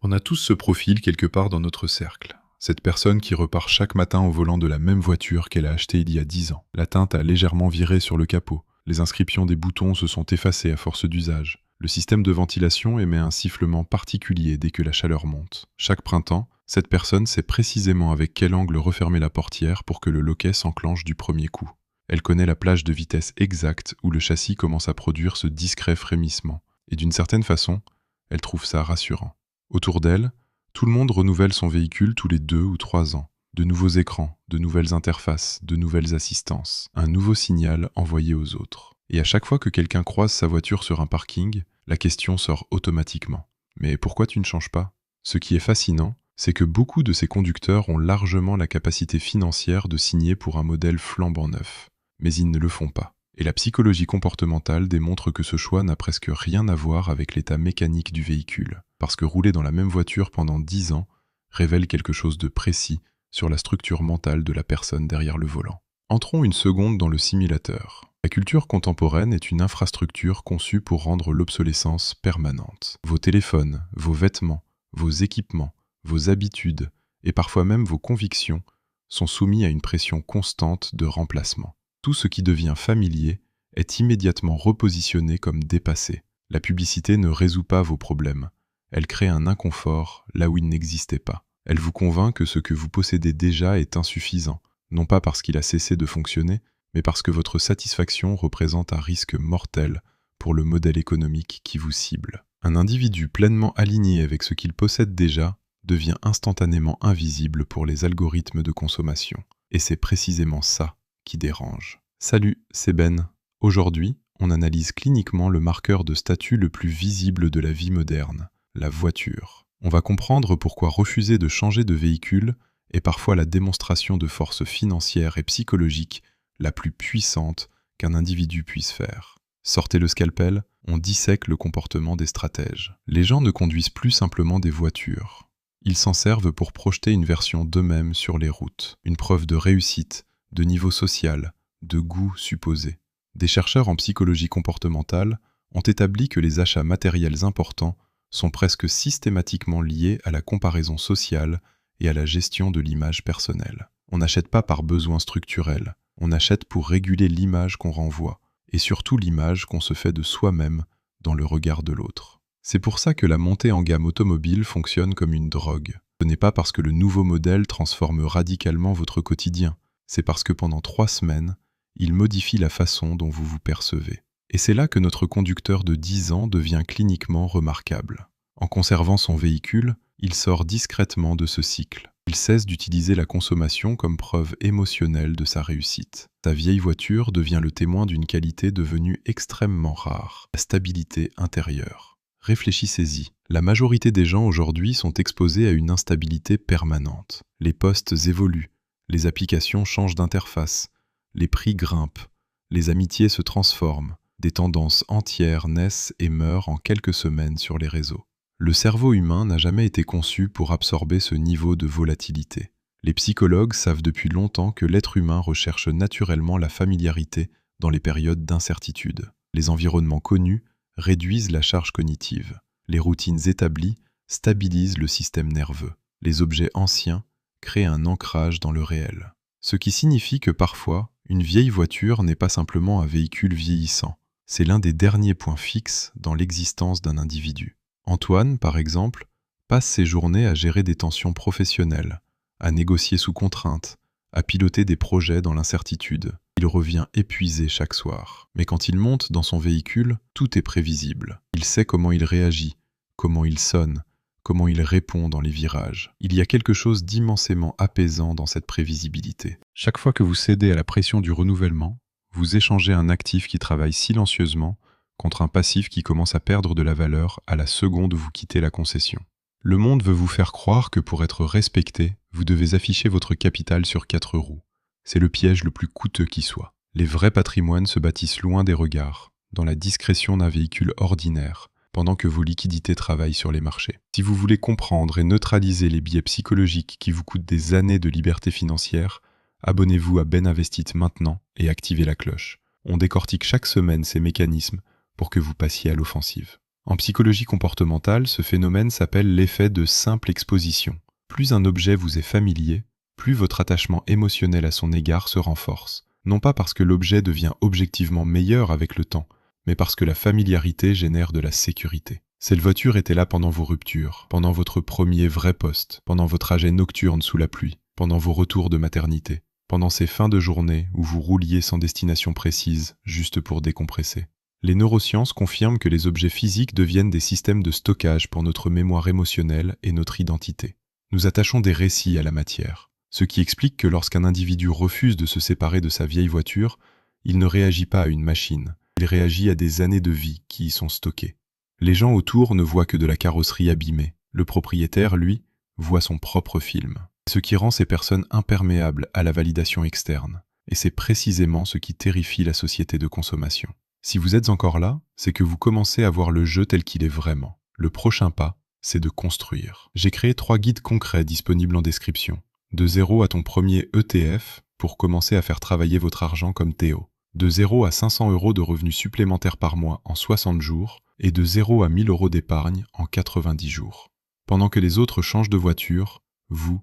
On a tous ce profil quelque part dans notre cercle. Cette personne qui repart chaque matin au volant de la même voiture qu'elle a achetée il y a 10 ans. La teinte a légèrement viré sur le capot. Les inscriptions des boutons se sont effacées à force d'usage. Le système de ventilation émet un sifflement particulier dès que la chaleur monte. Chaque printemps, cette personne sait précisément avec quel angle refermer la portière pour que le loquet s'enclenche du premier coup. Elle connaît la plage de vitesse exacte où le châssis commence à produire ce discret frémissement. Et d'une certaine façon, elle trouve ça rassurant. Autour d'elle, tout le monde renouvelle son véhicule tous les 2 ou 3 ans. De nouveaux écrans, de nouvelles interfaces, de nouvelles assistances. Un nouveau signal envoyé aux autres. Et à chaque fois que quelqu'un croise sa voiture sur un parking, la question sort automatiquement. Mais pourquoi tu ne changes pas ? Ce qui est fascinant, c'est que beaucoup de ces conducteurs ont largement la capacité financière de signer pour un modèle flambant neuf. Mais ils ne le font pas. Et la psychologie comportementale démontre que ce choix n'a presque rien à voir avec l'état mécanique du véhicule, parce que rouler dans la même voiture pendant 10 ans révèle quelque chose de précis sur la structure mentale de la personne derrière le volant. Entrons une seconde dans le simulateur. La culture contemporaine est une infrastructure conçue pour rendre l'obsolescence permanente. Vos téléphones, vos vêtements, vos équipements, vos habitudes et parfois même vos convictions sont soumis à une pression constante de remplacement. Tout ce qui devient familier est immédiatement repositionné comme dépassé. La publicité ne résout pas vos problèmes. Elle crée un inconfort là où il n'existait pas. Elle vous convainc que ce que vous possédez déjà est insuffisant, non pas parce qu'il a cessé de fonctionner, mais parce que votre satisfaction représente un risque mortel pour le modèle économique qui vous cible. Un individu pleinement aligné avec ce qu'il possède déjà devient instantanément invisible pour les algorithmes de consommation. Et c'est précisément ça qui dérange. Salut, c'est Ben. Aujourd'hui, on analyse cliniquement le marqueur de statut le plus visible de la vie moderne, la voiture. On va comprendre pourquoi refuser de changer de véhicule est parfois la démonstration de force financière et psychologique la plus puissante qu'un individu puisse faire. Sortez le scalpel, on dissèque le comportement des stratèges. Les gens ne conduisent plus simplement des voitures. Ils s'en servent pour projeter une version d'eux-mêmes sur les routes, une preuve de réussite, de niveau social, de goût supposé. Des chercheurs en psychologie comportementale ont établi que les achats matériels importants sont presque systématiquement liés à la comparaison sociale et à la gestion de l'image personnelle. On n'achète pas par besoin structurel, on achète pour réguler l'image qu'on renvoie, et surtout l'image qu'on se fait de soi-même dans le regard de l'autre. C'est pour ça que la montée en gamme automobile fonctionne comme une drogue. Ce n'est pas parce que le nouveau modèle transforme radicalement votre quotidien, c'est parce que pendant 3 semaines, il modifie la façon dont vous vous percevez. Et c'est là que notre conducteur de 10 ans devient cliniquement remarquable. En conservant son véhicule, il sort discrètement de ce cycle. Il cesse d'utiliser la consommation comme preuve émotionnelle de sa réussite. Sa vieille voiture devient le témoin d'une qualité devenue extrêmement rare, la stabilité intérieure. Réfléchissez-y. La majorité des gens aujourd'hui sont exposés à une instabilité permanente. Les postes évoluent, les applications changent d'interface, les prix grimpent, les amitiés se transforment, des tendances entières naissent et meurent en quelques semaines sur les réseaux. Le cerveau humain n'a jamais été conçu pour absorber ce niveau de volatilité. Les psychologues savent depuis longtemps que l'être humain recherche naturellement la familiarité dans les périodes d'incertitude. Les environnements connus réduisent la charge cognitive. Les routines établies stabilisent le système nerveux. Les objets anciens créent un ancrage dans le réel. Ce qui signifie que parfois, une vieille voiture n'est pas simplement un véhicule vieillissant. C'est l'un des derniers points fixes dans l'existence d'un individu. Antoine, par exemple, passe ses journées à gérer des tensions professionnelles, à négocier sous contrainte, à piloter des projets dans l'incertitude. Il revient épuisé chaque soir. Mais quand il monte dans son véhicule, tout est prévisible. Il sait comment il réagit, comment il sonne, comment il répond dans les virages. Il y a quelque chose d'immensément apaisant dans cette prévisibilité. Chaque fois que vous cédez à la pression du renouvellement, vous échangez un actif qui travaille silencieusement contre un passif qui commence à perdre de la valeur à la seconde où vous quittez la concession. Le monde veut vous faire croire que pour être respecté, vous devez afficher votre capital sur 4 roues. C'est le piège le plus coûteux qui soit. Les vrais patrimoines se bâtissent loin des regards, dans la discrétion d'un véhicule ordinaire, pendant que vos liquidités travaillent sur les marchés. Si vous voulez comprendre et neutraliser les biais psychologiques qui vous coûtent des années de liberté financière, abonnez-vous à Ben Investit maintenant et activez la cloche. On décortique chaque semaine ces mécanismes pour que vous passiez à l'offensive. En psychologie comportementale, ce phénomène s'appelle l'effet de simple exposition. Plus un objet vous est familier, plus votre attachement émotionnel à son égard se renforce. Non pas parce que l'objet devient objectivement meilleur avec le temps, mais parce que la familiarité génère de la sécurité. Cette voiture était là pendant vos ruptures, pendant votre premier vrai poste, pendant vos trajets nocturnes sous la pluie, pendant vos retours de maternité, pendant ces fins de journée où vous rouliez sans destination précise, juste pour décompresser. Les neurosciences confirment que les objets physiques deviennent des systèmes de stockage pour notre mémoire émotionnelle et notre identité. Nous attachons des récits à la matière, ce qui explique que lorsqu'un individu refuse de se séparer de sa vieille voiture, il ne réagit pas à une machine, il réagit à des années de vie qui y sont stockées. Les gens autour ne voient que de la carrosserie abîmée. Le propriétaire, lui, voit son propre film. Ce qui rend ces personnes imperméables à la validation externe. Et c'est précisément ce qui terrifie la société de consommation. Si vous êtes encore là, c'est que vous commencez à voir le jeu tel qu'il est vraiment. Le prochain pas, c'est de construire. J'ai créé 3 guides concrets disponibles en description. De 0 à ton premier ETF, pour commencer à faire travailler votre argent comme Théo. De 0 à 500 € de revenus supplémentaires par mois en 60 jours, et de 0 à 1000 € d'épargne en 90 jours. Pendant que les autres changent de voiture, vous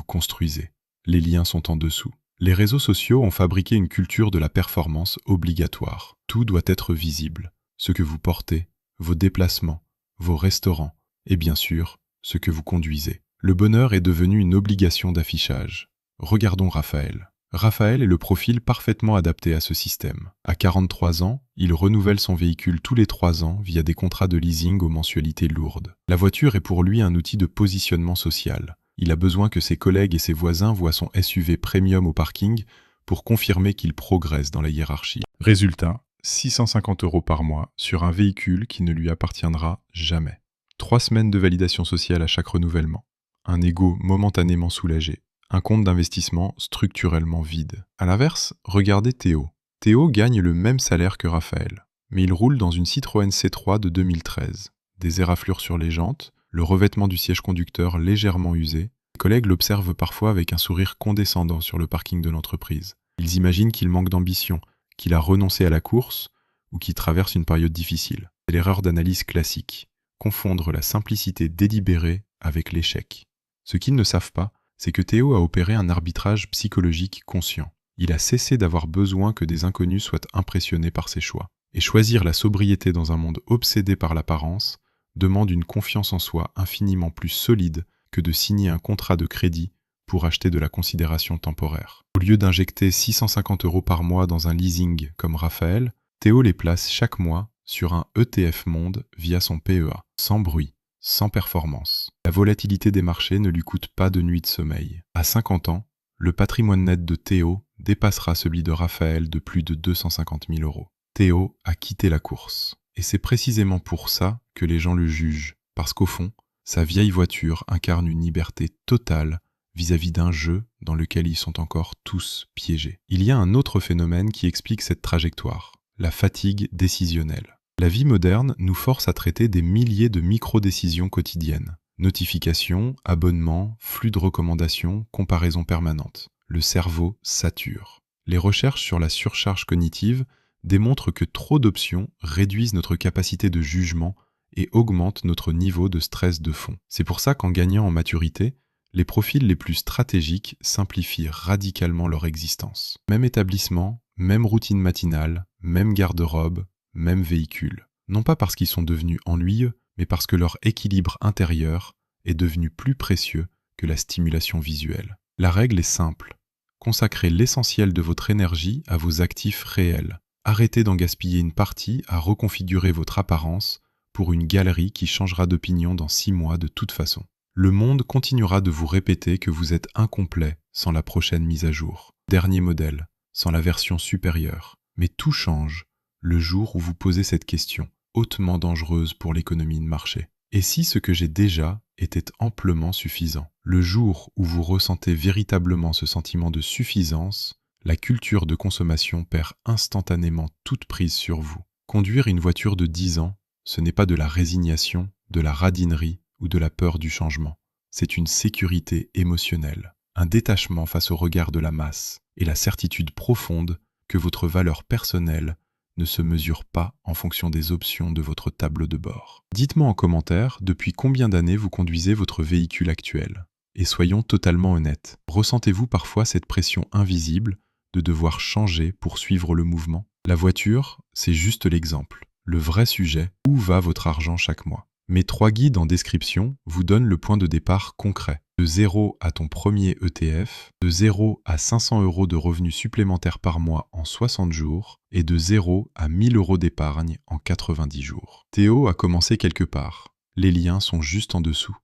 construisez. Les liens sont en dessous. Les réseaux sociaux ont fabriqué une culture de la performance obligatoire. Tout doit être visible. Ce que vous portez, vos déplacements, vos restaurants, et bien sûr, ce que vous conduisez. Le bonheur est devenu une obligation d'affichage. Regardons Raphaël. Raphaël est le profil parfaitement adapté à ce système. À 43 ans, il renouvelle son véhicule tous les 3 ans via des contrats de leasing aux mensualités lourdes. La voiture est pour lui un outil de positionnement social. Il a besoin que ses collègues et ses voisins voient son SUV premium au parking pour confirmer qu'il progresse dans la hiérarchie. Résultat, 650 € par mois sur un véhicule qui ne lui appartiendra jamais. 3 semaines de validation sociale à chaque renouvellement. Un ego momentanément soulagé. Un compte d'investissement structurellement vide. A l'inverse, regardez Théo. Théo gagne le même salaire que Raphaël, mais il roule dans une Citroën C3 de 2013. Des éraflures sur les jantes, le revêtement du siège conducteur légèrement usé. Les collègues l'observent parfois avec un sourire condescendant sur le parking de l'entreprise. Ils imaginent qu'il manque d'ambition, qu'il a renoncé à la course ou qu'il traverse une période difficile. C'est l'erreur d'analyse classique. Confondre la simplicité délibérée avec l'échec. Ce qu'ils ne savent pas, c'est que Théo a opéré un arbitrage psychologique conscient. Il a cessé d'avoir besoin que des inconnus soient impressionnés par ses choix. Et choisir la sobriété dans un monde obsédé par l'apparence demande une confiance en soi infiniment plus solide que de signer un contrat de crédit pour acheter de la considération temporaire. Au lieu d'injecter 650 € par mois dans un leasing comme Raphaël, Théo les place chaque mois sur un ETF Monde via son PEA, sans bruit, sans performance. La volatilité des marchés ne lui coûte pas de nuit de sommeil. À 50 ans, le patrimoine net de Théo dépassera celui de Raphaël de plus de 250 000 €. Théo a quitté la course. Et c'est précisément pour ça que les gens le jugent, parce qu'au fond, sa vieille voiture incarne une liberté totale vis-à-vis d'un jeu dans lequel ils sont encore tous piégés. Il y a un autre phénomène qui explique cette trajectoire, la fatigue décisionnelle. La vie moderne nous force à traiter des milliers de micro-décisions quotidiennes. Notifications, abonnements, flux de recommandations, comparaisons permanentes. Le cerveau sature. Les recherches sur la surcharge cognitive démontrent que trop d'options réduisent notre capacité de jugement et augmentent notre niveau de stress de fond. C'est pour ça qu'en gagnant en maturité, les profils les plus stratégiques simplifient radicalement leur existence. Même établissement, même routine matinale, même garde-robe, même véhicule. Non pas parce qu'ils sont devenus ennuyeux, mais parce que leur équilibre intérieur est devenu plus précieux que la stimulation visuelle. La règle est simple. Consacrez l'essentiel de votre énergie à vos actifs réels. Arrêtez d'en gaspiller une partie à reconfigurer votre apparence pour une galerie qui changera d'opinion dans 6 mois de toute façon. Le monde continuera de vous répéter que vous êtes incomplet sans la prochaine mise à jour. Dernier modèle, sans la version supérieure. Mais tout change le jour où vous posez cette question, hautement dangereuse pour l'économie de marché. Et si ce que j'ai déjà était amplement suffisant? Le jour où vous ressentez véritablement ce sentiment de suffisance, la culture de consommation perd instantanément toute prise sur vous. Conduire une voiture de 10 ans, ce n'est pas de la résignation, de la radinerie ou de la peur du changement. C'est une sécurité émotionnelle, un détachement face au regard de la masse et la certitude profonde que votre valeur personnelle ne se mesure pas en fonction des options de votre tableau de bord. Dites-moi en commentaire depuis combien d'années vous conduisez votre véhicule actuel. Et soyons totalement honnêtes, ressentez-vous parfois cette pression invisible de devoir changer pour suivre le mouvement? La voiture, c'est juste l'exemple. Le vrai sujet, où va votre argent chaque mois? Mes 3 guides en description vous donnent le point de départ concret. De 0 à ton premier ETF, de 0 à 500 € de revenus supplémentaires par mois en 60 jours et de 0 à 1000 € d'épargne en 90 jours. Théo a commencé quelque part. Les liens sont juste en dessous.